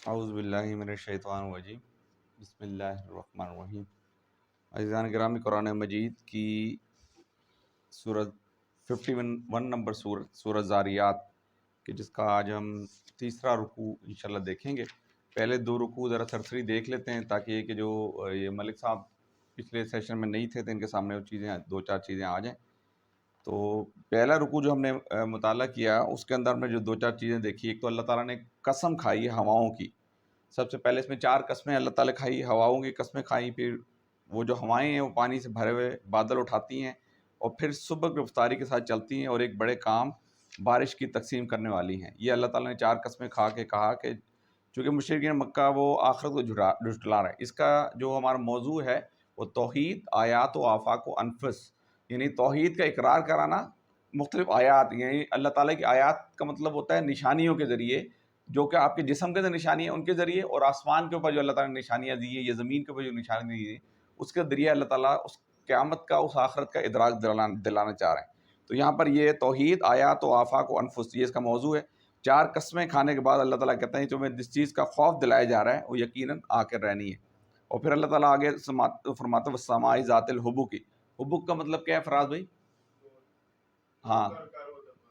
اعوذ باللہ من الشیطان الرجیم بسم اللہ الرحمن الرحیم۔ عزیزان گرامی، قرآن مجید کی سورت 51 نمبر سورت زاریات کہ جس کا آج ہم تیسرا رکوع انشاءاللہ دیکھیں گے۔ پہلے دو رکوع ذرا سرسری دیکھ لیتے ہیں تاکہ یہ کہ جو یہ ملک صاحب پچھلے سیشن میں نہیں تھے تو ان کے سامنے وہ چیزیں دو چار چیزیں آ جائیں۔ تو پہلا رکوع جو ہم نے مطالعہ کیا اس کے اندر میں جو دو چار چیزیں دیکھی، ایک تو اللہ تعالیٰ نے قسم کھائی ہے ہواؤں کی۔ سب سے پہلے اس میں 4 قسمیں اللہ تعالیٰ کھائی، ہواؤں کی قسمیں کھائیں، پھر وہ جو ہوائیں ہیں وہ پانی سے بھرے ہوئے بادل اٹھاتی ہیں اور پھر صبح کی رفتاری کے ساتھ چلتی ہیں اور ایک بڑے کام بارش کی تقسیم کرنے والی ہیں۔ یہ اللہ تعالیٰ نے 4 قسمیں کھا کے کہا کہ چونکہ مشرکین مکہ وہ آخرت کو جھٹلا رہے ہیں۔ اس کا جو ہمارا موضوع ہے وہ توحید، آیات و آفاق و انفس، یعنی توحید کا اقرار کرانا، مختلف آیات، یعنی اللہ تعالیٰ کی آیات کا مطلب ہوتا ہے نشانیوں کے ذریعے، جو کہ آپ کے جسم کے اندر نشانی ہے ان کے ذریعے، اور آسمان کے اوپر جو اللہ تعالیٰ نے نشانیاں دی ہیں یا زمین کے اوپر جو نشانیاں دی ہیں اس کے ذریعے اللہ تعالیٰ اس قیامت کا، اس آخرت کا ادراک دلانا چاہ رہے ہیں۔ تو یہاں پر یہ توحید، آیات و آفاق و انفس، یہ اس کا موضوع ہے۔ 4 قسمیں کھانے کے بعد اللہ تعالیٰ کہتے ہیں تمہیں جس چیز کا خوف دلایا جا رہا ہے وہ یقیناً آ کر رہنی ہے۔ اور پھر اللہ تعالیٰ آگے فرماتا ہے سمائی ذات الحبک کی۔ حبک کا مطلب کیا ہے فراز بھائی؟ ہاں،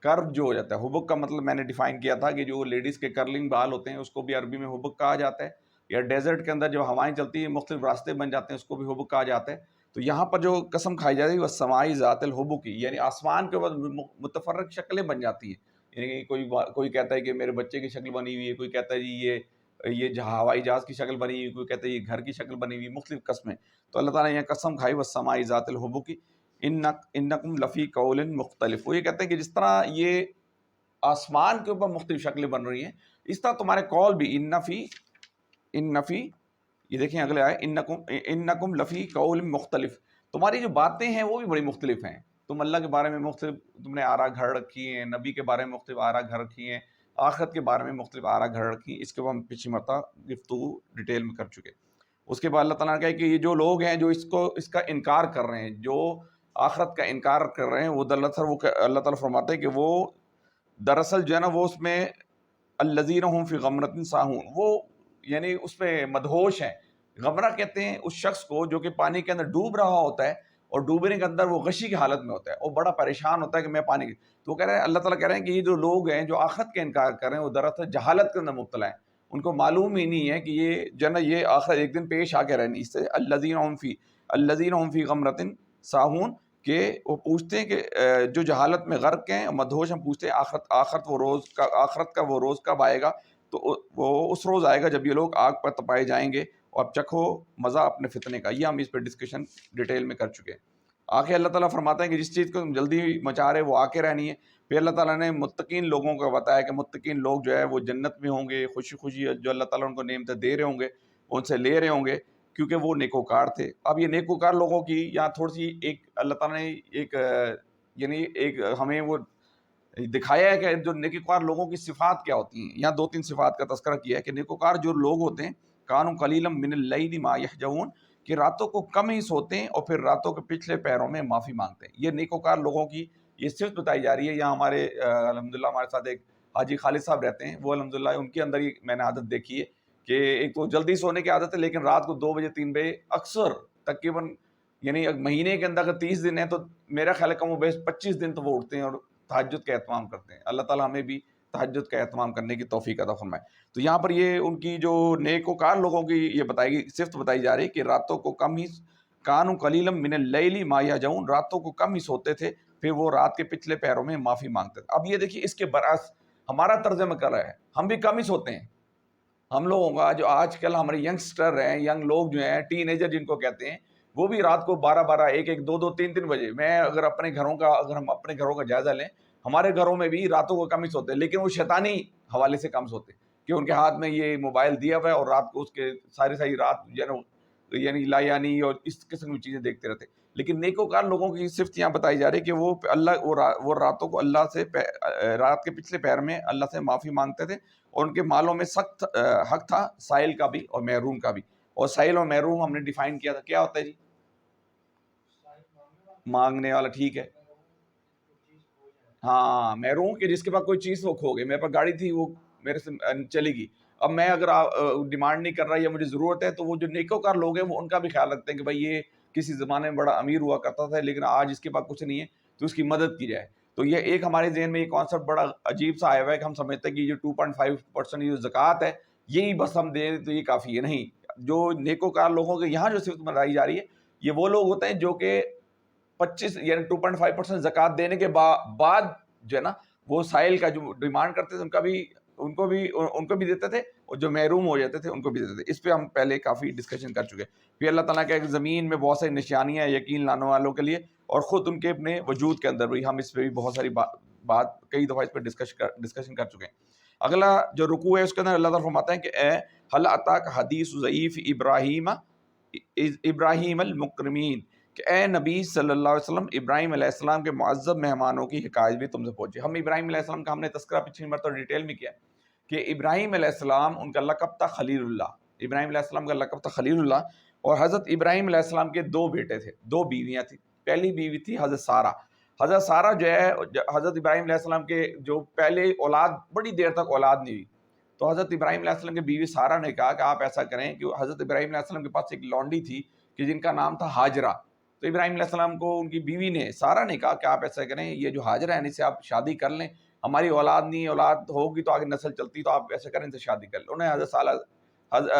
کرب جو ہو جاتا ہے۔ حبک کا مطلب میں نے ڈیفائن کیا تھا کہ جو لیڈیز کے کرلنگ بال ہوتے ہیں اس کو بھی عربی میں حبک کہا جاتا ہے، یا ڈیزرٹ کے اندر جو ہوائیں چلتی ہیں مختلف راستے بن جاتے ہیں اس کو بھی حبک کہا جاتا ہے۔ تو یہاں پر جو قسم کھائی جاتی ہے وہ سمائی ذات الحبک کی، یعنی آسمان کے اوپر متفرق شکلیں بن جاتی ہیں۔ یعنی کوئی کہتا ہے کہ میرے بچے کی شکل بنی ہوئی ہے، کوئی کہتا ہے جی یہ ہوائی جہاز کی شکل بنی ہوئی، کوئی کہتا ہے یہ گھر کی شکل بنی ہوئی، مختلف قسمیں۔ تو اللہ تعالیٰ نے یہ قسم کھائی وہ سمائی ذات الحبک کی انکم لفی قول مختلف۔ وہ یہ کہتے ہیں کہ جس طرح یہ آسمان کے اوپر مختلف شکلیں بن رہی ہیں اس طرح تمہارے قول بھی ان نفی، یہ دیکھیں اگلے آئے انکم لفی قول مختلف، تمہاری جو باتیں ہیں وہ بھی بڑی مختلف ہیں۔ تم اللہ کے بارے میں مختلف تم نے آراء گھڑ رکھی ہیں، نبی کے بارے میں مختلف آراء گھڑ رکھی ہیں، آخرت کے بارے میں مختلف آراء گھڑ رکھی ہیں۔ اس کے بعد ہم پچھلی مرتبہ گفتگو ڈیٹیل میں کر چکے۔ اس کے بعد اللہ تعالیٰ نے کہا کہ یہ جو لوگ ہیں جو اس کا انکار کر رہے ہیں، جو آخرت کا انکار کر رہے ہیں، وہ اللہ تعالیٰ فرماتے ہیں کہ وہ دراصل جو ہے نا وہ اس میں الذین هم فی غمرۃ ساہون، وہ یعنی اس پہ مدہوش ہیں۔ غمرہ کہتے ہیں اس شخص کو جو کہ پانی کے اندر ڈوب رہا ہوتا ہے اور ڈوبنے کے اندر وہ غشی کی حالت میں ہوتا ہے اور بڑا پریشان ہوتا ہے کہ میں پانی تو وہ کہہ رہے ہیں، اللہ تعالیٰ کہہ رہے ہیں کہ یہ جو لوگ ہیں جو آخرت کے انکار کر رہے ہیں وہ دراصل جہالت کے اندر مبتلا ہیں، ان کو معلوم ہی نہیں ہے کہ یہ جو ہے نا یہ آخرت ایک دن پیش آ کے رہنی۔ اس سے الذین هم فی غمرۃ ساہون کہ وہ پوچھتے ہیں کہ جو جہالت میں غرق ہیں مدہوش، ہم پوچھتے ہیں آخرت کا وہ روز کب آئے گا؟ تو وہ اس روز آئے گا جب یہ لوگ آگ پر تپائے جائیں گے اور اب چکھو مزہ اپنے فتنے کا۔ یہ ہم اس پہ ڈسکشن ڈیٹیل میں کر چکے ہیں۔ آگے اللہ تعالیٰ فرماتا ہے کہ جس چیز کو تم جلدی مچا رہے وہ آ کے رہنی ہے۔ پھر اللہ تعالیٰ نے متقین لوگوں کا بتایا کہ متقین لوگ جو ہے وہ جنت میں ہوں گے، خوشی خوشی جو اللہ تعالیٰ ان کو نعمتیں دے رہے ہوں گے ان سے لے رہے ہوں گے، کیونکہ وہ نیکوکار تھے۔ اب یہ نیکوکار لوگوں کی یہاں تھوڑی سی ایک اللہ تعالیٰ نے ایک ہمیں وہ دکھایا ہے کہ جو نیکوکار لوگوں کی صفات کیا ہوتی ہیں۔ یہاں 2-3 صفات کا تذکرہ کیا ہے کہ نیکوکار جو لوگ ہوتے ہیں کانوا قلیلا من اللیل ما یہجعون، کہ راتوں کو کم ہی سوتے ہیں اور پھر راتوں کے پچھلے پیروں میں معافی مانگتے ہیں۔ یہ نیکوکار لوگوں کی یہ صفت بتائی جا رہی ہے۔ یہاں ہمارے الحمدللہ ہمارے ساتھ ایک حاجی خالد صاحب رہتے ہیں، وہ الحمدللہ ان کے اندر ہی میں نے عادت دیکھی ہے کہ ایک تو جلدی سونے کی عادت ہے، لیکن رات کو 2 بجے 3 بجے اکثر تقریباً، یعنی مہینے کے اندر اگر 30 دن ہیں تو میرا خیال ہے کم و بیش 25 دن تو وہ اٹھتے ہیں اور تہجد کا اہتمام کرتے ہیں۔ اللہ تعالیٰ ہمیں بھی تہجد کا اہتمام کرنے کی توفیق عطا فرمائے۔ تو یہاں پر یہ ان کی جو نیکوکار لوگوں کی یہ بتائی گئی صفت بتائی جا رہی کہ راتوں کو کم ہی کانوا قلیلا من اللیل ما یہجعون، راتوں کو کم ہی سوتے تھے پھر وہ رات کے پچھلے پیروں میں معافی مانگتے تھے۔ اب یہ دیکھیے اس کے برعکس ہمارا طرز عمل کر رہا ہے، ہم بھی کم ہی سوتے ہیں۔ ہم لوگوں کا جو آج کل ہمارے ینگسٹر ہیں، ینگ لوگ جو ہیں، ٹین ایجر جن کو کہتے ہیں، وہ بھی رات کو 12-12 1-1 2-2 3-3 بجے، میں اگر ہم اپنے گھروں کا جائزہ لیں، ہمارے گھروں میں بھی راتوں کو کم ہی سوتے ہیں، لیکن وہ شیطانی حوالے سے کم سوتے ہیں کہ ان کے ہاتھ میں یہ موبائل دیا ہوا ہے اور رات کو اس کے ساری رات یعنی لایانی اور اس قسم کی چیزیں دیکھتے رہتے۔ لیکن نیکوکار لوگوں کی صفت یہاں بتائی جا رہی ہے کہ وہ راتوں کو اللہ سے رات کے پچھلے پیر میں اللہ سے معافی مانگتے تھے اور ان کے مالوں میں سخت حق تھا، سائل کا بھی اور محروم کا بھی۔ اور سائل اور محروم ہم نے ڈیفائن کیا تھا، کیا ہوتا ہے جی؟ مانگنے والا، ٹھیک ہے۔ ہاں، محروم کہ جس کے پاس کوئی چیز وہ کھو گئی، میرے پاس گاڑی تھی وہ میرے سے چلی گئی، اب میں اگر ڈیمانڈ نہیں کر رہا یا مجھے ضرورت ہے، تو وہ جو نیکوکار لوگ ہیں وہ ان کا بھی خیال رکھتے ہیں کہ بھائی یہ کسی زمانے میں بڑا امیر ہوا کرتا تھا لیکن آج اس کے پاس کچھ نہیں ہے، تو اس کی مدد کی جائے. تو یہ ایک ہمارے ذہن میں یہ کانسیپٹ بڑا عجیب سا آیا ہوا ہے کہ ہم سمجھتے ہیں کہ یہ 2.5% یہ جو زکوٰۃ ہے یہی بس ہم دیں تو یہ کافی ہے. نہیں، جو نیکوکار لوگوں کے یہاں جو صفت بتائی جا رہی ہے یہ وہ لوگ ہوتے ہیں جو کہ 25 یعنی 2.5% زکوٰۃ دینے کے بعد جو ہے نا وہ سائل کا جو ڈیمانڈ کرتے تھے ان کو بھی دیتے تھے، اور جو محروم ہو جاتے تھے ان کو بھی دیتے تھے. اس پہ ہم پہلے کافی ڈسکشن کر چکے. پھر اللہ تعالیٰ کا زمین میں بہت ساری نشانیاں یقین لانے والوں کے لیے، اور خود ان کے اپنے وجود کے اندر بھی ہم اس پہ بھی بہت ساری بات کئی دفعہ اس پہ ڈسکشن کر چکے ہیں. اگلا جو رکوع ہے اس کے اندر اللہ تعالیٰ فرماتے ہیں کہ اے هل اتاک حدیث ضعیف ابراہیم المکرمین، کہ اے نبی صلی اللہ علیہ وسلم ابراہیم علیہ السلام کے معذب مہمانوں کی حکایت بھی تم سے پہنچی. ہم ابراہیم علیہ السلام کا ہم نے تذکرہ پچھلی مرتبہ ڈیٹیل میں کیا کہ ابراہیم علیہ السلام ان کا لقب تھا خلیل اللہ. ابراہیم علیہ السلام کا لقب تھا خلیل اللہ. اور حضرت ابراہیم علیہ السلام کے 2 بیٹے تھے، 2 بیویاں تھیں. پہلی بیوی تھی حضرت سارہ. حضرت سارہ جو ہے حضرت ابراہیم علیہ السلام کے جو پہلے اولاد بڑی دیر تک اولاد نہیں ہوئی، تو حضرت ابراہیم علیہ السلام کی بیوی سارہ نے کہا کہ آپ ایسا کریں کہ حضرت ابراہیم علیہ السلام کے پاس ایک لونڈی تھی کہ جن کا نام تھا ہاجرہ. تو ابراہیم علیہ السلام کو ان کی بیوی نے سارہ نے کہا کہ آپ ایسا کریں یہ جو ہاجرہ ہے ان سے آپ شادی کر لیں، ہماری اولاد نہیں، اولاد ہوگی تو آگے نسل چلتی، تو آپ ایسا کریں ان سے شادی کر لیں. انہوں نے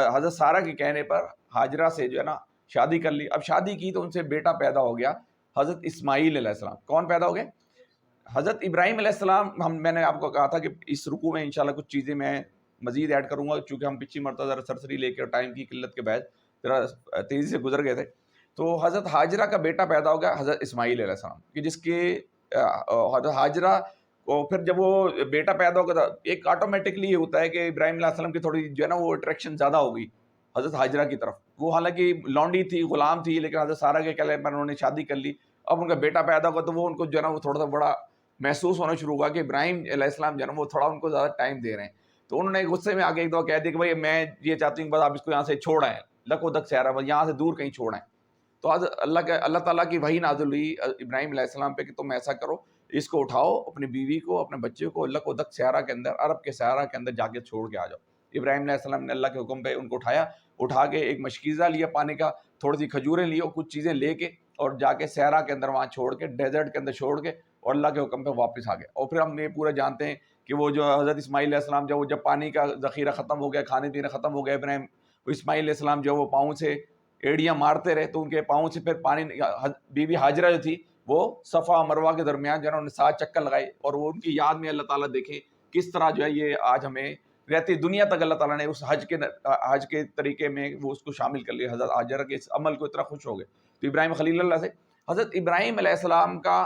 حضرت سارہ کے کہنے پر ہاجرہ سے جو ہے نا شادی کر لی. اب شادی کی تو ان سے بیٹا پیدا ہو گیا حضرت اسماعیل علیہ السلام. کون پیدا ہو گئے؟ حضرت ابراہیم علیہ السلام. میں نے آپ کو کہا تھا کہ اس رکوع میں انشاءاللہ کچھ چیزیں میں مزید ایڈ کروں گا، چونکہ ہم پچھلی مرتبہ ذرا سرسری لے کے ٹائم کی قلت کے بعد ذرا تیزی سے گزر گئے تھے. تو حضرت ہاجرہ کا بیٹا پیدا ہو گیا حضرت اسماعیل علیہ السلام، کہ جس کے حضرت ہاجرہ کو پھر جب وہ بیٹا پیدا ہو گیا تھا ایک آٹومیٹکلی یہ ہوتا ہے کہ ابراہیم علیہ السلام کی تھوڑی جو ہے نا وہ اٹریکشن زیادہ ہو گئی حضرت ہاجرہ کی طرف. وہ حالانکہ لونڈی تھی، غلام تھی، لیکن حضرت سارہ کے کہنے پر انہوں نے شادی کر لی. اب ان کا بیٹا پیدا ہوا تو وہ ان کو جو ہے نا وہ تھوڑا سا بڑا محسوس ہونا شروع ہوا کہ ابراہیم علیہ السلام جو ہے نا وہ تھوڑا ان کو زیادہ ٹائم دے رہے ہیں. تو انہوں نے غصے میں آگے ایک دفعہ کہہ دیا کہ بھائی میں یہ چاہتی ہوں بس آپ اس کو یہاں سے چھوڑ آئیں، لکو دک سیارہ، بس یہاں سے دور کہیں چھوڑ آئیں. تو اللہ تعالیٰ کی وحی نازل ہوئی ابراہیم علیہ السلام پہ کہ تم ایسا کرو، اس کو اٹھاؤ، اپنی بیوی کو اپنے بچے کو لکو دک سیارہ کے اندر، عرب کے سیارہ کے اندر جا کے چھوڑ کے آ جاؤ. ابراہیم علیہ السلام نے اللہ کے حکم پہ ان کو اٹھا کے ایک مشکیزہ لیا پانی کا، تھوڑی سی کھجوریں لی اور کچھ چیزیں لے کے اور جا کے صحرا کے اندر وہاں چھوڑ کے ڈیزرٹ کے اندر چھوڑ کے اور اللہ کے حکم پہ واپس آ گئے. اور پھر ہم یہ پورا جانتے ہیں کہ وہ جو حضرت اسماعیل علیہ السلام جب پانی کا ذخیرہ ختم ہو گیا، کھانے پینے ختم ہو گیا، اسماعیل علیہ السلام جو وہ پاؤں سے ایڑیاں مارتے رہے تو ان کے پاؤں سے پھر پانی. بی بی ہاجرہ جو تھی وہ صفا مروہ کے درمیان جو ہے انہوں نے 7 چکر لگائے، اور وہ ان کی یاد میں اللہ تعالیٰ دیکھیں کس طرح جو ہے یہ آج ہمیں رہتی دنیا تک اللہ تعالیٰ نے اس حج کے طریقے میں وہ اس کو شامل کر لیا. حضرت ہاجرہ کے اس عمل کو اتنا خوش ہو گئے. تو ابراہیم خلیل اللہ سے حضرت ابراہیم علیہ السلام کا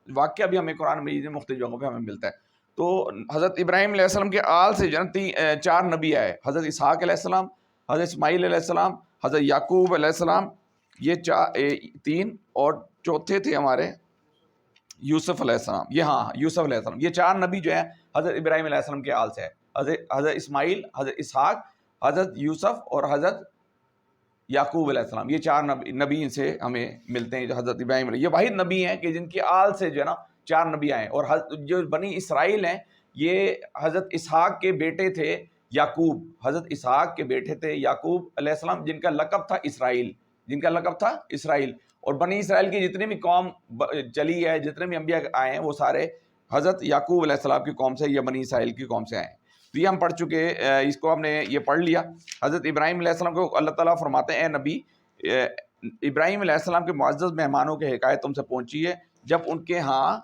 واقعہ بھی ہمیں قرآن مجید میں مختلف جگہوں پہ ہمیں ملتا ہے. تو حضرت ابراہیم علیہ السلام کے آل سے جو ہے 4 نبی آئے، حضرت اسحاق علیہ السلام، حضرت اسماعیل علیہ السلام، حضرت یعقوب علیہ السلام، یہ 3، اور چوتھے تھے ہمارے یوسف علیہ السلام. یہ یوسف علیہ السلام. یہ 4 نبی جو ہیں حضرت ابراہیم علیہ السلام کے آل سے ہے. حضرت اسماعیل، حضرت اسحاق، حضرت یوسف اور حضرت یعقوب علیہ السلام. یہ 4 نبی سے ہمیں ملتے ہیں. جو حضرت ابراہیم علیہ، یہ واحد نبی ہیں کہ جن کی آل سے جو ہے نا 4 نبی آئے. اور جو بنی اسرائیل ہیں یہ حضرت اسحاق کے بیٹے تھے یعقوب. حضرت اسحاق کے بیٹے تھے یعقوب علیہ السلام، جن کا لقب تھا اسرائیل. اور بنی اسرائیل کی جتنی بھی قوم چلی ہے، جتنے بھی انبیاء آئے ہیں وہ سارے حضرت یعقوب علیہ السلام کی قوم سے یا بنی اسرائیل کی قوم سے آئے ہیں. تو یہ ہم پڑھ چکے، اس کو ہم نے یہ پڑھ لیا. حضرت ابراہیم علیہ السلام کو اللہ تعالیٰ فرماتے ہیں اے نبی، ابراہیم علیہ السلام کے معزز مہمانوں کی حکایت تم سے پہنچی ہے. جب ان کے ہاں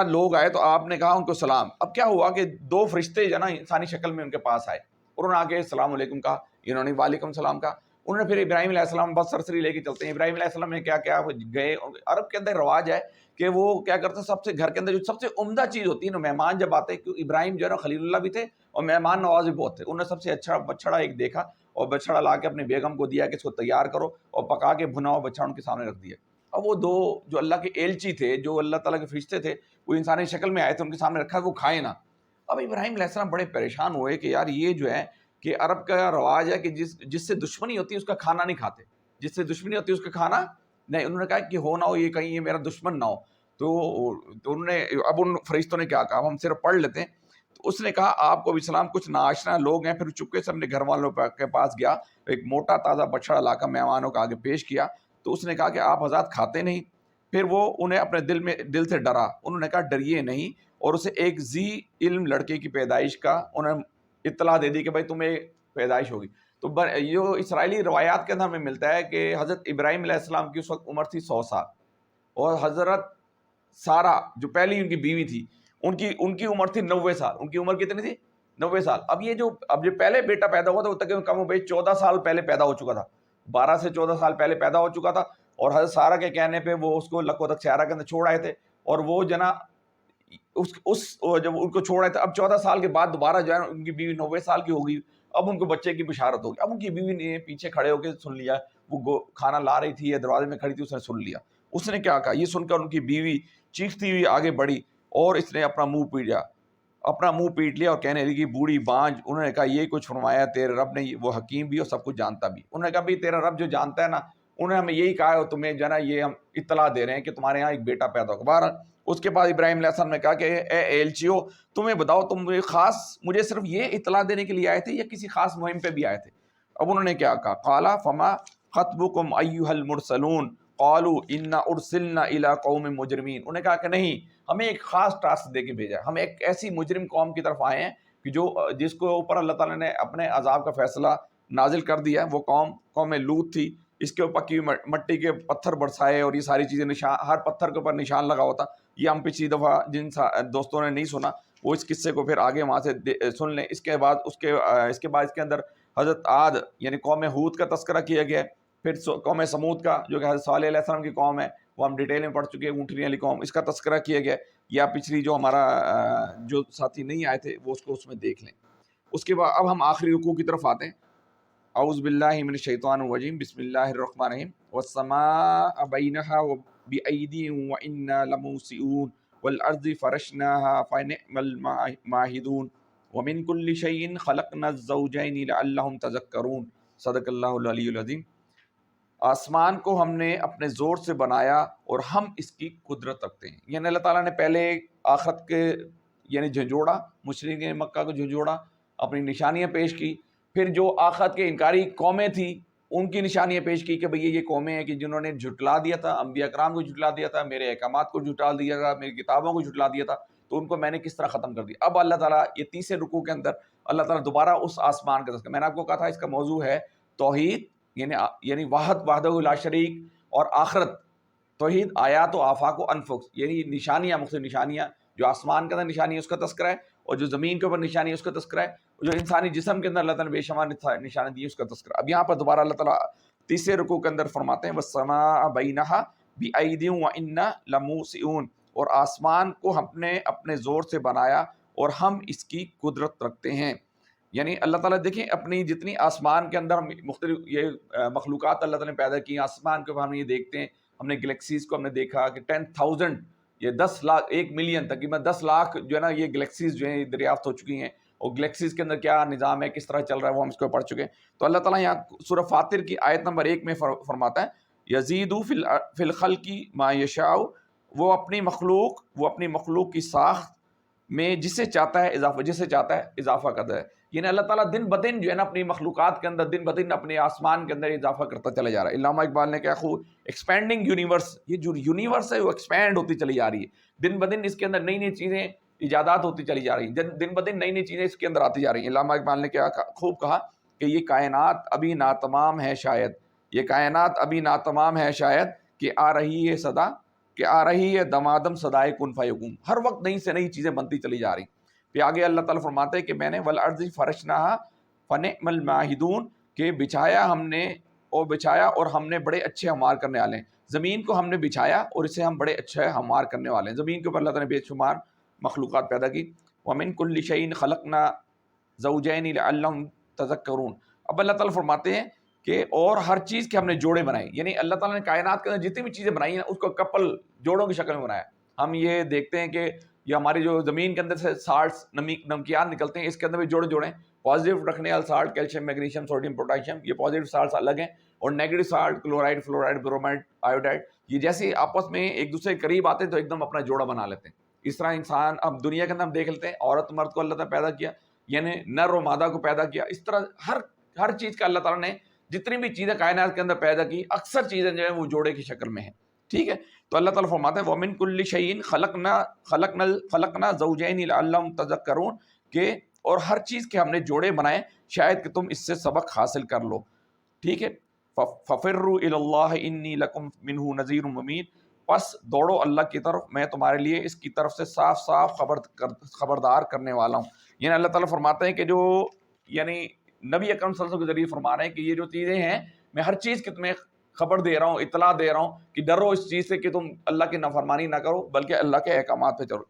لوگ آئے تو آپ نے کہا ان کو سلام. اب کیا ہوا کہ 2 فرشتے جو نا انسانی شکل میں ان کے پاس آئے، انہوں نے آ کے السلام علیکم کہا، انہوں نے وعلیکم السلام کہا. انہوں نے پھر ابراہیم علیہ السلام بس سرسری لے کے چلتے ہیں. ابراہیم علیہ السلام نے کیا کیا گئے. عرب کے اندر رواج ہے کہ وہ کیا کرتے ہیں، گھر کے اندر جو سب سے عمدہ چیز ہوتی ہے نا، مہمان جب آتے ہیں، کہ ابراہیم جو ہے نا خلیل اللہ بھی تھے اور مہمان نواز بھی بہت تھے. انہوں نے سب سے اچھا بچڑا ایک دیکھا اور بچڑا لا کے اپنی بیگم کو دیا کہ اس کو تیار کرو اور پکا کے بھنا ہوا بچڑا ان کے سامنے رکھ دیا. اب وہ 2 جو اللہ کے ایلچی تھے، جو اللہ تعالیٰ کے فرشتے تھے، وہ انسانی شکل میں آئے تھے، ان کے سامنے رکھا وہ کھائے نہ. اب ابراہیم علیہ السلام بڑے پریشان ہوئے کہ یار یہ جو ہے کہ عرب کا رواج ہے کہ جس سے دشمنی ہوتی ہے اس کا کھانا نہیں کھاتے، جس سے دشمنی ہوتی ہے اس کا کھانا نہیں. انہوں نے کہا کہ ہو نہ ہو یہ کہیں یہ میرا دشمن نہ ہو. تو انہوں نے اب ان فرشتوں نے کیا کہا، ہم صرف پڑھ لیتے ہیں. تو اس نے کہا آپ کو اسلام کچھ ناآشنا لوگ ہیں. پھر چپکے سے اپنے گھر والوں کے پاس گیا، ایک موٹا تازہ بچڑا لا کر مہمانوں کو آگے پیش کیا. تو اس نے کہا کہ آپ حضرات کھاتے نہیں. پھر وہ انہیں اپنے دل سے ڈرا. انہوں نے کہا ڈریے نہیں، اور اسے ایک ذی علم لڑکے کی پیدائش کا انہیں اطلاع دے دی کہ بھائی تمہیں پیدائش ہوگی. تو یہ اسرائیلی روایات کے اندر ہمیں ملتا ہے کہ حضرت ابراہیم علیہ السلام کی اس وقت عمر تھی 100 سال، اور حضرت سارہ جو پہلی ان کی بیوی تھی ان کی عمر تھی 90 سال. ان کی عمر کتنی تھی؟ 90 سال. اب جو پہلے بیٹا پیدا ہوا تھا وہ تقریباً کم و بیش 14 سال پہلے پیدا ہو چکا تھا، 12 سے 14 سال پہلے پیدا ہو چکا تھا. اور حضرت سارہ کے کہنے پہ وہ اس کو لکو تک سیارہ کے اندر چھوڑ آئے تھے، اور وہ جب ان کو چھوڑ آئے تھے، اب 14 سال کے بعد دوبارہ جو ہے ان کی بیوی 90 سال کی ہو گئی. اب ان کو بچے کی بشارت ہوگی. اب ان کی بیوی نے پیچھے کھڑے ہو کے سن لیا، وہ کھانا لا رہی تھی یا دروازے میں کھڑی تھی، اس نے سن لیا. اس نے کیا کہا، یہ سن کر ان کی بیوی چیختی ہوئی آگے بڑھی، اور اس نے اپنا منہ پیٹ لیا اور کہنے لگی بوڑھی بانج. انہوں نے کہا یہ کچھ فرمایا تیرے رب نے، وہ حکیم بھی اور سب کچھ جانتا بھی. انہوں نے کہا بھائی تیرا رب جو جانتا ہے نا، انہیں ہمیں یہی کہا ہے، اور تمہیں جو ہے نا یہ ہم اطلاع دے رہے ہیں کہ تمہارے یہاں ایک بیٹا پیدا ہوگا. بہرحال اس کے بعد ابراہیم علیہ السلام نے کہا کہ اے ایلچیو، تمہیں بتاؤ تم مجھے صرف یہ اطلاع دینے کے لیے آئے تھے یا کسی خاص مہم پہ بھی آئے تھے؟ اب انہوں نے کیا کہا، قال فما خطبکم ایھا المرسلون قالوا انا ارسلنا الی قوم مجرمین. انہوں نے کہا کہ نہیں، ہمیں ایک خاص ٹاسک دے کے بھیجا ہے، ہم ایک ایسی مجرم قوم کی طرف آئے ہیں کہ جس کو اوپر اللہ تعالیٰ نے اپنے عذاب کا فیصلہ نازل کر دیا ہے. وہ قوم لوط تھی. اس کے اوپر کی مٹی کے پتھر برسائے اور یہ ساری چیزیں، ہر پتھر کے اوپر نشان لگا ہوتا. یہ ہم پچھلی دفعہ جن دوستوں نے نہیں سنا وہ اس قصے کو پھر آگے وہاں سے سن لیں. اس کے بعد اس کے اندر حضرت عاد یعنی قوم ہود کا تذکرہ کیا گیا ہے. پھر قوم سمود کا جو کہ حضرت صالح علیہ السلام کی قوم ہے، وہ ہم ڈیٹیل میں پڑھ چکے ہیں، اونٹنی والی قوم، اس کا تذکرہ کیا گیا. یا پچھلی جو ہمارا جو ساتھی نہیں آئے تھے وہ اس میں دیکھ لیں. اس کے بعد اب ہم آخری رکوع کی طرف آتے ہیں. اعوذ باللہ من الشیطان الرجیم، بسم اللہ الرحمن الرحیم. والسماء بینها بأیدی وإنا لموسعون والارض فرشناها فنعم الماہدون ومن کل شیء خلقنا الزوجین لعلہم تذکرون. صدق اللہ العلی العظیم. آسمان کو ہم نے اپنے زور سے بنایا اور ہم اس کی قدرت رکھتے ہیں. یعنی اللہ تعالیٰ نے پہلے آخرت کے یعنی جھنجھوڑا، مشرکین مکہ کو جھنجھوڑا، اپنی نشانیاں پیش کی. پھر جو آخرت کے انکاری قومیں تھیں ان کی نشانیاں پیش کی کہ بھئی یہ قومیں ہیں کہ جنہوں نے جھٹلا دیا تھا، انبیاء کرام کو جھٹلا دیا تھا، میرے احکامات کو جھٹلا دیا تھا، میری کتابوں کو جھٹلا دیا تھا، تو ان کو میں نے کس طرح ختم کر دیا. اب اللہ تعالیٰ یہ تیسرے رکوع کے اندر اللہ تعالیٰ دوبارہ اس آسمان کا تذکرہ. میں نے آپ کو کہا تھا اس کا موضوع ہے توحید، یعنی وحدہ لا شریک، اور آخرت، توحید، آیات و آفاق و انفس، یعنی نشانیاں، مختلف نشانیاں. جو آسمان کے اندر نشانی ہے اس کا تذکرہ ہے، اور جو زمین کے اوپر نشانی ہے اس کا تذکرہ ہے، جو انسانی جسم کے اندر اللہ تعالیٰ نے بے شمار نشانی دی ہے اس کا تذکرہ. اب یہاں پر دوبارہ اللہ تعالیٰ تیسرے رکوع کے اندر فرماتے ہیں والسماء بینہا بأیدی وإنا لموسعون، اور آسمان کو ہم نے اپنے زور سے بنایا اور ہم اس کی قدرت رکھتے ہیں. یعنی اللہ تعالیٰ دیکھیں اپنی جتنی آسمان کے اندر مختلف یہ مخلوقات اللہ تعالیٰ نے پیدا کی، آسمان کے اوپر ہم یہ دیکھتے ہیں، ہم نے گلیکسیز کو ہم نے دیکھا کہ 10,000 یہ 10 لاکھ 1 ملین تقریباً 10 لاکھ جو ہے نا یہ گلیکسیز جو ہیں دریافت ہو چکی ہیں، اور گلیکسیز کے اندر کیا نظام ہے، کس طرح چل رہا ہے، وہ ہم اس کو پڑھ چکے ہیں. تو اللہ تعالیٰ یہاں سورہ فاطر کی آیت نمبر 1 میں فرماتا ہے یزید فی الخلق ما یشاء، وہ اپنی مخلوق کی ساخت میں جسے چاہتا ہے اضافہ کرتا ہے. یعنی اللہ تعالیٰ دن بدن جو ہے نا اپنی مخلوقات کے اندر دن بدن اپنے آسمان کے اندر اضافہ کرتا چلا جا رہا ہے. علامہ اقبال نے کہا خوب ایکسپینڈنگ یونیورس، یہ جو یونیورس ہے وہ ایکسپینڈ ہوتی چلی جا رہی ہے دن بدن. اس کے اندر نئی نئی چیزیں ایجادات ہوتی چلی جا رہی ہیں، دن بدن نئی نئی چیزیں اس کے اندر آتی جا رہی ہیں. علامہ اقبال نے کیا خوب کہا کہ یہ کائنات ابھی ناتمام ہے شاید، یہ کائنات ابھی ناتمام ہے شاید، کہ آ رہی ہے صدا، کہ آ رہی ہے دمادم صدائے کن فیکون. ہر وقت نئی سے نئی چیزیں بنتی چلی جا رہی. پھر آگے اللہ تعالیٰ فرماتے ہیں کہ میں نے والارض فرشناہا فنعم الماہدون، کہ بچھایا اور ہم نے بڑے اچھے ہموار کرنے والے ہیں. زمین کو ہم نے بچھایا اور اسے ہم بڑے اچھے ہموار کرنے والے ہیں. زمین کے اوپر اللہ تعالیٰ نے بے شمار مخلوقات پیدا کی. ومن کل شیء خلقنا زوجین لعلہم تذکرون. اب اللہ تعالیٰ فرماتے ہیں کہ اور ہر چیز کے ہم نے جوڑے بنائے. یعنی اللہ تعالیٰ نے کائنات کے اندر جتنی بھی چیزیں بنائی ہیں اس کو کپل جوڑوں کی شکل میں بنایا. ہم یہ دیکھتے ہیں کہ یا ہماری جو زمین کے اندر سے سالٹس نمکیات نکلتے ہیں اس کے اندر بھی جوڑے جوڑے پازیٹیو رکھنے والے salt calcium magnesium sodium potassium یہ پازیٹیو سالٹس الگ ہیں, اور نیگیٹو سالٹ کلورائڈ فلورائڈ برومائڈ آیوڈائڈ یہ جیسے آپس میں ایک دوسرے کے قریب آتے ہیں تو ایک دم اپنا جوڑا بنا لیتے ہیں. اس طرح انسان اب دنیا کے اندر ہم دیکھ لیتے ہیں عورت مرد کو اللہ تعالیٰ پیدا کیا, یعنی نر و مادہ کو پیدا کیا. اس طرح ہر چیز کا اللہ تعالیٰ نے جتنی بھی چیزیں کائنات کے اندر پیدا کی اکثر چیزیں جو ہیں وہ جوڑے کی شکل میں ہیں. ٹھیک ہے, تو اللہ تعالیٰ فرماتے ہیں وَمِن كُلِّ شَيْءٍ خَلَقْنَا زَوْجَيْنِ لَعَلَّكُمْ تَذَكَّرُونَ کہ اور ہر چیز کے ہم نے جوڑے بنائے شاید کہ تم اس سے سبق حاصل کر لو. ٹھیک ہے, فَفِرُّوا إِلَى اللَّهِ إِنِّي لَكُمْ مِنْهُ نَذِيرٌ مُبِينٌ پس دوڑو اللہ کی طرف, میں تمہارے لیے اس کی طرف سے صاف صاف خبردار کرنے والا ہوں. یعنی اللہ تعالیٰ فرماتے ہیں کہ جو یعنی نبی اکرم صلی اللہ علیہ وسلم کے ذریعے فرما رہے ہیں کہ یہ جو چیزیں ہیں میں ہر چیز کی تمہیں خبر دے رہا ہوں, اطلاع دے رہا ہوں کہ ڈرو اس چیز سے کہ تم اللہ کی نافرمانی نہ کرو بلکہ اللہ کے احکامات پہ چلو,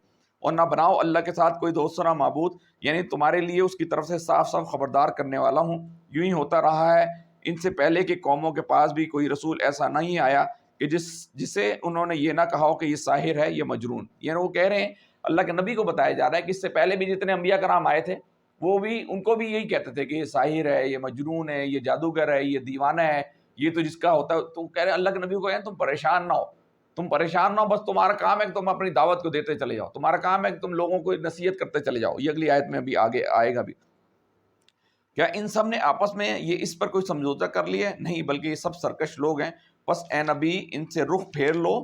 اور نہ بناؤ اللہ کے ساتھ کوئی دوست نہ معبود, یعنی تمہارے لیے اس کی طرف سے صاف صاف خبردار کرنے والا ہوں. یوں ہی ہوتا رہا ہے ان سے پہلے کی قوموں کے پاس بھی کوئی رسول ایسا نہیں آیا کہ جسے انہوں نے یہ نہ کہا ہو کہ یہ ساحر ہے, یہ مجنون. یعنی وہ کہہ رہے ہیں اللہ کے نبی کو بتایا جا رہا ہے کہ اس سے پہلے بھی جتنے انبیاء کرام آئے تھے وہ بھی ان کو بھی یہی کہتے تھے کہ یہ ساحر ہے, یہ مجنون ہے, یہ جادوگر ہے, یہ دیوانہ ہے, یہ تو جس کا ہوتا ہے. تو کہہ رہے ہیں اللہ کے نبی کو کہیں تم پریشان نہ ہو, بس تمہارا کام ہے کہ تم اپنی دعوت کو دیتے چلے جاؤ, تمہارا کام ہے کہ تم لوگوں کو نصیحت کرتے چلے جاؤ. یہ اگلی آیت میں بھی آگے آئے گا بھی. کیا ان سب نے آپس میں یہ اس پر کوئی سمجھوتا کر لیا؟ نہیں, بلکہ یہ سب سرکش لوگ ہیں. بس اے نبی ان سے رخ پھیر لو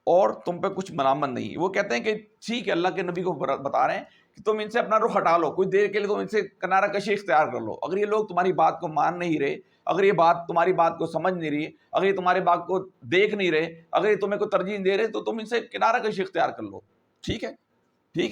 اور تم پہ کچھ ملامت نہیں. وہ کہتے ہیں کہ ٹھیک ہے, اللہ کے نبی کو بتا رہے ہیں کہ تم ان سے اپنا رخ ہٹا لو, کچھ دیر کے لیے تم ان سے کنارہ کشی اختیار کر لو. اگر یہ لوگ تمہاری بات کو مان نہیں رہے, اگر یہ بات تمہاری بات کو سمجھ نہیں رہی, اگر یہ تمہاری بات کو دیکھ نہیں رہے, اگر یہ تمہیں کوئی ترجیح دے رہے تو تم ان سے کنارہ کشی اختیار کر لو. ٹھیک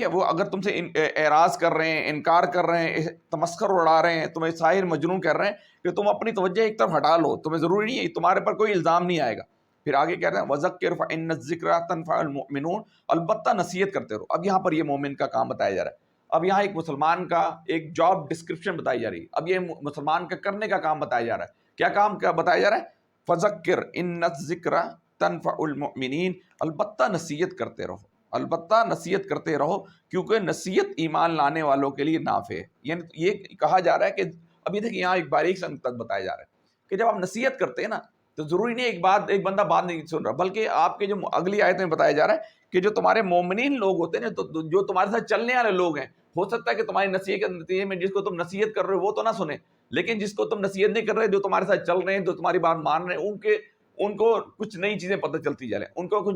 ہے, وہ اگر تم سے اعراض کر رہے ہیں, انکار کر رہے ہیں, تمسخر اڑا رہے ہیں, تمہیں ساحر مجنون کر رہے ہیں کہ تم اپنی توجہ ایک طرف ہٹا لو, تمہیں ضروری نہیں ہے, تمہارے پر کوئی الزام نہیں آئے گا. پھر آگے کہہ رہے ہیں وَذَكِّرْ فَإِنَّ الذِّكْرَىٰ تَنفَعُ الْمُؤْمِنُونَ البتہ نصیحت کرتے رہو. اب یہاں پر یہ مومن کا کام بتایا جا رہا ہے. اب یہاں ایک مسلمان کا ایک جاب ڈسکرپشن بتائی جا رہی ہے. اب یہ مسلمان کا کرنے کا کام بتایا جا رہا ہے. کیا کام بتایا جا رہا ہے؟ فَذَكِّرْ إِنَّ الذِّكْرَىٰ تَنفَعُ الْمُؤْمِنِينَ البتہ نصیحت کرتے رہو کیونکہ نصیحت ایمان لانے والوں کے لیے نافع ہے. یعنی یہ کہا جا رہا ہے کہ ابھی دیکھیں یہاں ایک باریک سا نقطہ بتایا جا رہا ہے کہ جب آپ نصیحت کرتے ہیں نا تو ضروری نہیں ایک بندہ بات نہیں سن رہا, بلکہ آپ کے جو اگلی آیت میں بتایا جا رہا ہے کہ جو تمہارے مومنین لوگ ہوتے ہیں تو جو تمہارے ساتھ چلنے والے لوگ ہیں, ہو سکتا ہے کہ تمہاری نصیحت کے نتیجے میں جس کو تم نصیحت کر رہے ہو وہ تو نہ سنیں, لیکن جس کو تم نصیحت نہیں کر رہے, جو تمہارے ساتھ چل رہے ہیں, جو تمہاری بات مان رہے ہیں, ان کو کچھ نئی چیزیں پتہ چلتی جا رہی ہیں, ان کو کچھ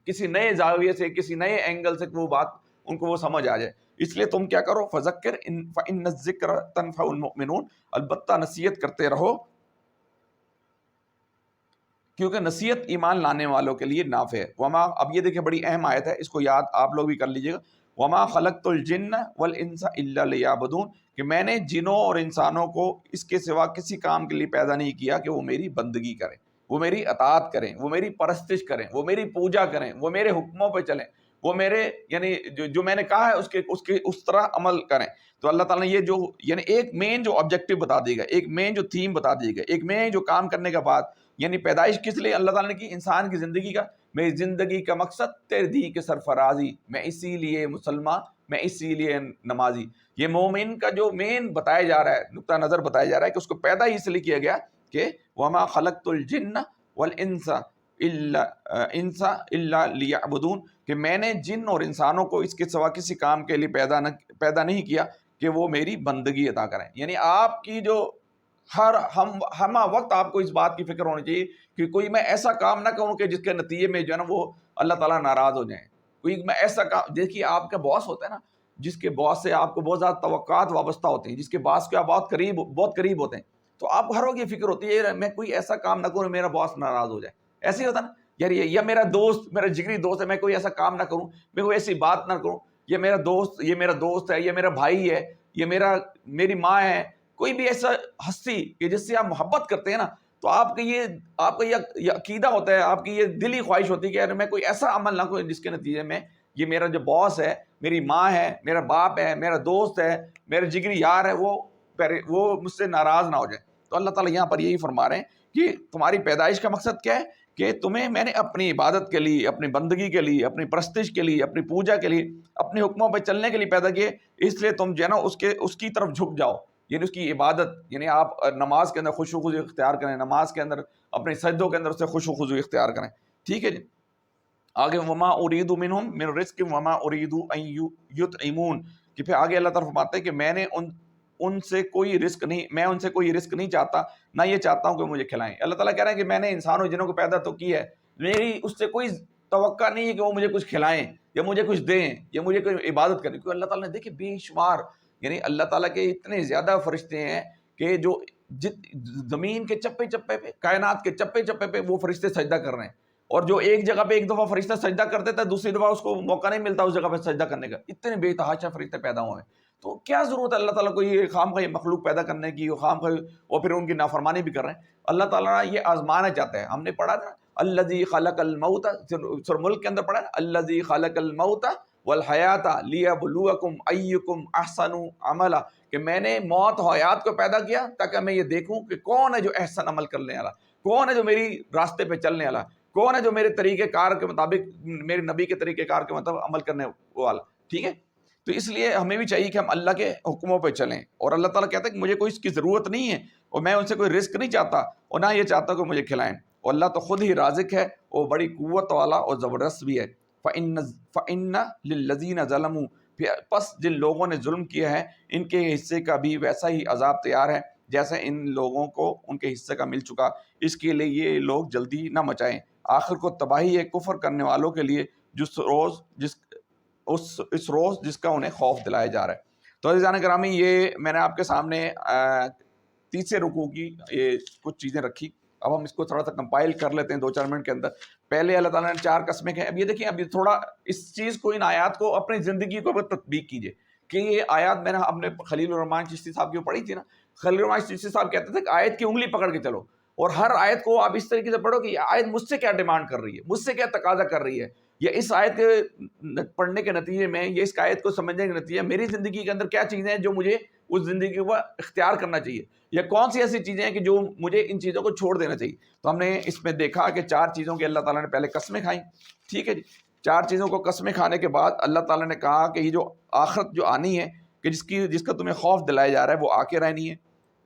کسی نئے زاویے سے, کسی نئے اینگل سے وہ بات ان کو وہ سمجھ آ جائے. اس لیے تم کیا کرو, فذکر فإن الذکر تنفع المؤمنون البتہ نصیحت کرتے رہو کیونکہ نصیحت ایمان لانے والوں کے لیے نافع ہے. وما, اب یہ دیکھیں بڑی اہم آیت ہے, اس کو یاد آپ لوگ بھی کر لیجئے گا. وما خلقت الجن والانس الا لیعبدون کہ میں نے جنوں اور انسانوں کو اس کے سوا کسی کام کے لیے پیدا نہیں کیا کہ وہ میری بندگی کریں, وہ میری اطاعت کریں, وہ میری پرستش کریں, وہ میری پوجا کریں, وہ میرے حکموں پہ چلیں, وہ میرے یعنی جو میں نے کہا ہے اس طرح عمل کریں. تو اللہ تعالیٰ نے یہ جو یعنی ایک مین جو آبجیکٹو بتا دے گا, ایک مین جو تھیم بتا دے گا, ایک مین جو کام کرنے کا بات, یعنی پیدائش کس لیے اللہ تعالیٰ نے کی, انسان کی زندگی کا. میری زندگی کا مقصد تیرے دی کے سرفرازی, میں اسی لیے مسلمان, میں اسی لیے نمازی. یہ مومن کا جو مین بتایا جا رہا ہے, نقطہ نظر بتایا جا رہا ہے کہ اس کو پیدا ہی اس لیے کیا گیا کہ وما خلقت الجن والانس الا لیعبدون کہ میں نے جن اور انسانوں کو اس کے سوا کسی کام کے لیے پیدا نہیں کیا کہ وہ میری بندگی عطا کریں. یعنی آپ کی جو ہم وقت آپ کو اس بات کی فکر ہونی چاہیے کہ کوئی میں ایسا کام نہ کروں کہ جس کے نتیجے میں جو ہے نا وہ اللہ تعالیٰ ناراض ہو جائیں. کوئی میں ایسا کام, دیکھیے آپ کا باس ہوتا ہے نا, جس کے باس سے آپ کو بہت زیادہ توقعات وابستہ ہوتے ہیں, جس کے باس کے آپ بہت قریب ہوتے ہیں, تو آپ کو ہر وقت یہ فکر ہوتی ہے میں کوئی ایسا کام نہ کروں میرا باس ناراض ہو جائے. ایسے ہی ہوتا نا یار, یہ میرا دوست, میرا جگری دوست ہے, میں کوئی ایسا کام نہ کروں, میں کوئی ایسی بات نہ کروں, یہ میرا دوست ہے, یہ میرا بھائی ہے, یہ میری ماں ہے, کوئی بھی ایسا ہستی کہ جس سے آپ محبت کرتے ہیں نا, تو آپ کا یہ عقیدہ ہوتا ہے, آپ کی یہ دلی خواہش ہوتی ہے کہ یار میں کوئی ایسا عمل نہ کروں جس کے نتیجے میں یہ میرا جو باس ہے, میری ماں ہے, میرا باپ ہے, میرا دوست ہے, میرا جگری یار ہے, وہ مجھ سے ناراض نہ ہو جائے. تو اللہ تعالیٰ یہاں پر یہی فرما رہے ہیں کہ تمہاری پیدائش کا مقصد کیا ہے کہ تمہیں میں نے اپنی عبادت کے لیے، اپنی بندگی کے لیے، اپنی پرستش کے لیے، اپنی پوجا کے لیے، اپنے حکموں پہ چلنے کے لیے پیدا کیے، اس لیے تم جو ہے نا اس کی طرف جھک جاؤ، یعنی اس کی عبادت، یعنی آپ نماز کے اندر خشوع و خضوع اختیار کریں، نماز کے اندر اپنے سجدوں کے اندر سے خشوع و خضوع اختیار کریں. ٹھیک ہے جی. آگے وما ارید منہم من رزق وما ارید ان یطعمون، کہ پھر آگے اللہ تعالیٰ فرماتے ہیں کہ میں نے ان سے کوئی رزق نہیں، میں ان سے کوئی رزق نہیں چاہتا، نہ یہ چاہتا ہوں کہ مجھے کھلائیں. اللہ تعالیٰ کہہ رہے ہیں کہ میں نے انسانوں جنوں کو پیدا تو کی ہے، میری اس سے کوئی توقع نہیں ہے کہ وہ مجھے کچھ کھلائیں یا مجھے کچھ دیں یا مجھے کوئی عبادت کریں. کیونکہ اللہ تعالیٰ نے دیکھیں بے شمار، یعنی اللہ تعالیٰ کے اتنے زیادہ فرشتے ہیں کہ جو زمین کے چپے چپے پہ، کائنات کے چپے چپے پہ وہ فرشتے سجدہ کر رہے ہیں، اور جو ایک جگہ پہ ایک دفعہ فرشتہ سجدہ کر دیتا ہے، دوسری دفعہ اس کو موقع نہیں ملتا اس جگہ پہ سجدہ کرنے کا. اتنے بے تحاشا فرشتے پیدا ہوئے ہیں. تو کیا ضرورت ہے اللہ تعالیٰ کو یہ خام خواہ مخلوق پیدا کرنے کی، خام خواہ وہ پھر ان کی نافرمانی بھی کر رہے ہیں. اللہ تعالیٰ یہ آزمانا چاہتا ہے. ہم نے پڑھا تھا الذی خلق الموت، سورہ ملک کے اندر پڑھا نا، الذی خلق الموت والحیات لیبلوکم ایکم احسن عملا، کہ میں نے موت و حیات کو پیدا کیا تاکہ میں یہ دیکھوں کہ کون ہے جو احسن عمل کرنے والا، کون ہے جو میری راستے پہ چلنے والا، کون ہے جو میرے طریقہ کار کے مطابق، میرے نبی کے طریقہ کار کے مطابق عمل کرنے والا. ٹھیک ہے. تو اس لیے ہمیں بھی چاہیے کہ ہم اللہ کے حکموں پہ چلیں. اور اللہ تعالیٰ کہتا ہے کہ مجھے کوئی اس کی ضرورت نہیں ہے، اور میں ان سے کوئی رزق نہیں چاہتا، اور نہ یہ چاہتا کہ مجھے کھلائیں. اور اللہ تو خود ہی رازق ہے، وہ بڑی قوت والا اور زبردست بھی ہے. فَإِنَّ لِلَّذِينَ ظَلَمُوا، پس جن لوگوں نے ظلم کیا ہے ان کے حصے کا بھی ویسا ہی عذاب تیار ہے جیسے ان لوگوں کو ان کے حصے کا مل چکا. اس کے لیے یہ لوگ جلدی نہ مچائیں، آخر کو تباہی ہے کفر کرنے والوں کے لیے اس روز جس کا انہیں خوف دلایا جا رہا ہے. تو عزیزان گرامی، یہ میں نے آپ کے سامنے تیسرے رکوع کی یہ کچھ چیزیں رکھی. اب ہم اس کو تھوڑا سا کمپائل کر لیتے ہیں 2-4 منٹ کے اندر. پہلے اللہ تعالیٰ نے 4 قسمیں کہیں. اب یہ دیکھیں، اب یہ تھوڑا اس چیز کو، ان آیات کو اپنی زندگی کو تطبیق کیجئے کہ یہ آیات میں نے اپنے خلیل الرحمن چشتی صاحب کی پڑھی تھی نا. خلیل الرحمن چشتی صاحب کہتے تھے کہ آیت کی انگلی پکڑ کے چلو، اور ہر آیت کو آپ اس طریقے سے پڑھو کہ یہ آیت مجھ سے کیا ڈیمانڈ کر رہی ہے، مجھ سے کیا تقاضا کر رہی ہے، یا اس آیت کے پڑھنے کے نتیجے میں، یا اس آیت کو سمجھنے کے نتیجے میری زندگی کے اندر کیا چیزیں ہیں جو مجھے اس زندگی کو اختیار کرنا چاہیے، یا کون سی ایسی چیزیں ہیں کہ جو مجھے ان چیزوں کو چھوڑ دینا چاہیے. تو ہم نے اس میں دیکھا کہ 4 چیزوں کی اللہ تعالیٰ نے پہلے قسمیں کھائیں. ٹھیک ہے جی. 4 چیزوں کو قسمیں کھانے کے بعد اللہ تعالیٰ نے کہا کہ یہ جو آخرت جو آنی ہے، کہ جس کا تمہیں خوف دلایا جا رہا ہے، وہ آ کے رہنی ہے.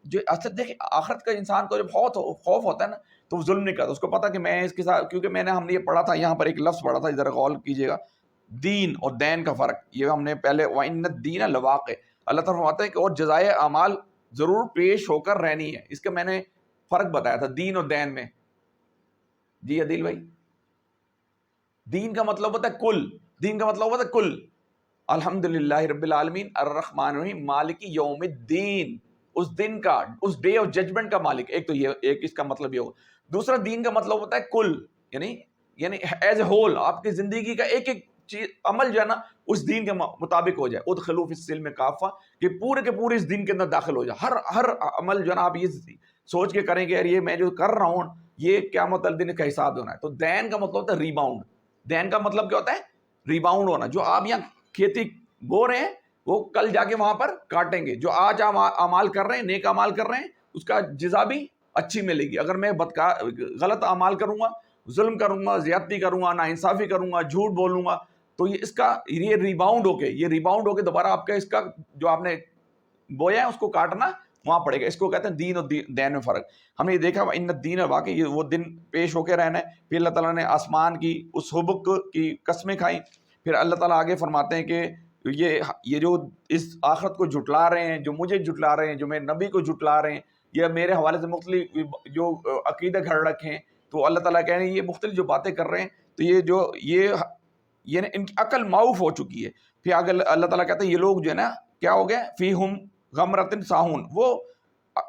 جو اصل دیکھیں، آخرت کا انسان کو جب خوف ہوتا ہے نا، تو وہ ظلم نہیں کرتا. اس کو پتا کہ میں اس کے ساتھ، کیونکہ ہم نے یہ پڑھا تھا، یہاں پر ایک لفظ پڑھا تھا، ذرا غور کیجیے گا، دین اور دین کا فرق. یہ ہم نے پہلے وَإِنَّ الدِّينَ لَوَاقِعٌ، اللہ تعالیٰ فرماتا ہے کہ اور جزائے اعمال ضرور پیش ہو کر رہنی ہے. اس کا میں نے فرق بتایا تھا دین اور دین میں. جی عدیل بھائی، دین کا مطلب ہوتا ہے کل، دین کا مطلب ہوتا ہے کل. الحمدللہ رب العالمین الرحمن الرحیم مالک یوم الدین، اس دن کا، اس ڈے آف ججمنٹ کا مالک. ایک تو یہ، ایک اس کا مطلب یہ ہوگا. دوسرا دین کا مطلب ہوتا ہے کل، یعنی ایز اے ہول، آپ کی زندگی کا ایک ایک چیز، عمل جو ہے نا اس دین کے مطابق ہو جائے. ادخلوا فی السلم کافہ، کہ پورے کے پورے اس دین کے اندر داخل ہو جائے. ہر عمل جو ہے نا آپ یہ سوچ کے کریں کہ یار یہ میں جو کر رہا ہوں یہ قیامت والے دن کا حساب ہونا ہے. تو دین کا مطلب ہوتا ہے ریباؤنڈ. دین کا مطلب کیا ہوتا ہے؟ ریباؤنڈ ہونا. جو آپ یہاں کھیتی بو رہے ہیں وہ کل جا کے وہاں پر کاٹیں گے. جو آج آپ اعمال کر رہے ہیں، نیک اعمال کر رہے ہیں، اس کا جزا بھی اچھی ملے گی. اگر میں غلط اعمال کروں گا، ظلم کروں گا، زیادتی کروں گا، ناانصافی کروں گا، جھوٹ بولوں گا، تو یہ ریباؤنڈ ہو کے دوبارہ آپ کا اس کا جو آپ نے بویا ہے اس کو کاٹنا وہاں پڑے گا. اس کو کہتے ہیں دین اور دین میں فرق. ہم نے یہ دیکھا ان الدین، واقعی یہ وہ دن پیش ہو کے رہنا ہے. پھر اللہ تعالیٰ نے آسمان کی اس حبک کی قسمیں کھائیں. پھر اللہ تعالیٰ آگے فرماتے ہیں کہ یہ جو اس آخرت کو جھٹلا رہے ہیں، جو مجھے جھٹلا رہے ہیں، جو میرے نبی کو جھٹلا رہے ہیں، یا میرے حوالے سے مختلف جو عقیدے گھڑ رکھے ہیں، تو اللہ تعالیٰ کہہ رہے ہیں یہ مختلف جو باتیں کر رہے ہیں، تو یہ ان کی عقل معاف ہو چکی ہے. پھر آگے اللہ تعالیٰ کہتے ہیں یہ لوگ جو ہے نا کیا ہو گئے، فیہم غمرۃ ساہون، وہ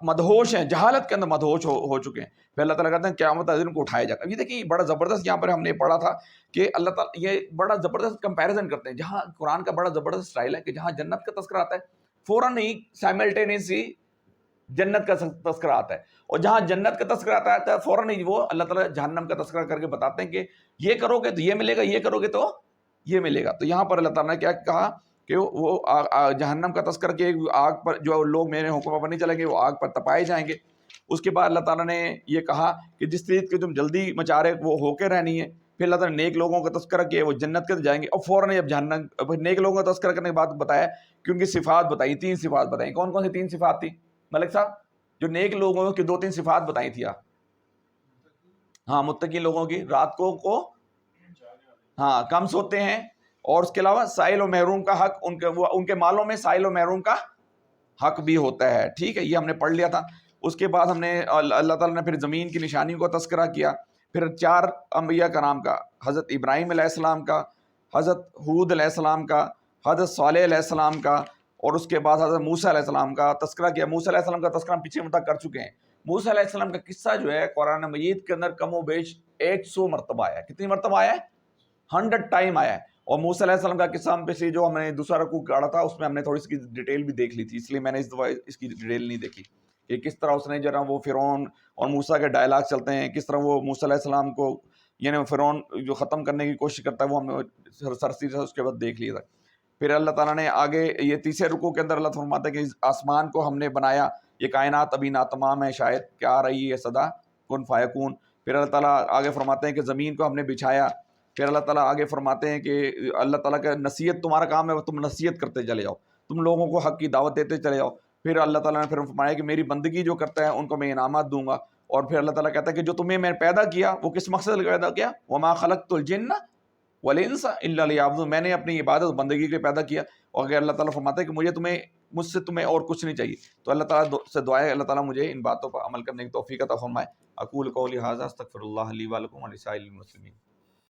مدہوش ہیں، جہالت کے اندر مدہوش ہو چکے ہیں. پھر اللہ تعالیٰ کہتے ہیں قیامت والے دن کو اٹھایا جائے گا. یہ دیکھیے بڑا زبردست یہاں پر ہم نے پڑھا تھا کہ اللہ تعالیٰ یہ بڑا زبردست کمپیریزن کرتے ہیں. جہاں قرآن کا بڑا زبردست اسٹائل ہے کہ جہاں جنت کا تذکرہ آتا ہے فوراً ہی سائملٹینیسلی جنت کا تذکرہ آتا ہے، اور جہاں جنت کا تذکرہ آتا ہے فوراً ہی وہ اللہ تعالیٰ جہنم کا تذکرہ کر کے بتاتے ہیں کہ یہ کرو گے تو یہ ملے گا، یہ کرو گے تو یہ ملے گا. تو یہاں پر اللہ تعالیٰ نے کیا کہا کہ وہ جہنم کا تذکرہ کہ آگ پر جو لوگ میرے حکم پر نہیں چلیں گے وہ آگ پر تپائے جائیں گے. اس کے بعد اللہ تعالیٰ نے یہ کہا کہ جس چیز کی تم جلدی مچا رہے وہ ہو کے رہنی ہے. پھر اللہ تعالیٰ نے نیک لوگوں کا تذکرہ کیا وہ جنت کے جائیں گے. اور فوراً جب جہنم نیک لوگوں کا تذکرہ کرنے کے بعد بتایا کہ ان کی صفات بتائی, 3 صفات بتائیں. کون کون سی 3 صفات تھی ملک صاحب؟ جو نیک لوگوں کی 2-3 صفات بتائی تھی آپ. ہاں, متقی لوگوں کی رات کو ہاں کم سوتے ہیں, اور اس کے علاوہ سائل و محروم کا حق ان کے مالوں میں سائل و محروم کا حق بھی ہوتا ہے. ٹھیک ہے, یہ ہم نے پڑھ لیا تھا. اس کے بعد ہم نے اللہ تعالیٰ نے پھر زمین کی نشانیوں کا تذکرہ کیا. پھر 4 انبیاء کرام کا, حضرت ابراہیم علیہ السلام کا, حضرت حود علیہ السلام کا, حضرت صالح علیہ السلام کا, اور اس کے بعد حضرت موسیٰ علیہ السلام کا تذکرہ کیا. موسیٰ علیہ السلام کا تذکرہ ہم پیچھے مدت کر چکے ہیں. موسیٰ علیہ السلام کا قصہ جو ہے قرآن مجید کے اندر کم و بیش 100 مرتبہ آیا ہے. کتنی مرتبہ آیا ہے؟ 100 ٹائم آیا ہے. اور موسیٰ علیہ السلام کا قصہ ہم پہ سے جو ہم نے دوسرا رکوع پڑھا تھا اس میں ہم نے تھوڑی سی ڈیٹیل بھی دیکھ لی تھی, اس لیے میں نے اس دفعہ اس کی ڈیٹیل نہیں دیکھی کہ کس طرح اس نے جو ہے وہ فرعون اور موسیٰ کے ڈائلاگ چلتے ہیں, کس طرح وہ موسیٰ علیہ السلام کو یعنی فرعون جو ختم کرنے کی کوشش کرتا ہے وہ ہم نے سرسری سے اس کے بعد دیکھ لیا تھا. پھر اللہ تعالیٰ نے آگے یہ تیسرے رکوع کے اندر اللہ فرماتا ہے کہ آسمان کو ہم نے بنایا, یہ کائنات ابھی ناتمام ہے, شاید کیا آ رہی ہے صدا کن فیکون. پھر اللہ تعالیٰ آگے فرماتے ہیں کہ زمین کو ہم نے بچھایا. پھر اللہ تعالیٰ آگے فرماتے ہیں کہ اللہ تعالیٰ کا نصیحت تمہارا کام ہے, تم نصیحت کرتے چلے جاؤ, تم لوگوں کو حق کی دعوت دیتے چلے جاؤ. پھر اللہ تعالیٰ نے پھر فرمایا کہ میری بندگی جو کرتا ہے ان کو میں انعامات دوں گا. اور پھر اللہ تعالیٰ کہتا ہے کہ جو تمہیں میں نے پیدا کیا وہ کس مقصد سے پیدا کیا؟ وما خلقت الجن والانس الا لیعبدون, میں نے اپنی عبادت بندگی کے پیدا کیا. اور اگر اللہ تعالیٰ فرماتا ہے کہ مجھ سے تمہیں اور کچھ نہیں چاہیے, تو اللہ تعالیٰ سے دعا ہے اللہ تعالیٰ مجھے ان باتوں پر عمل کرنے کی توفیق عطا فرمائے. اقول قولی ھذا استغفر اللہ لی ولکم ولسائر المسلمین.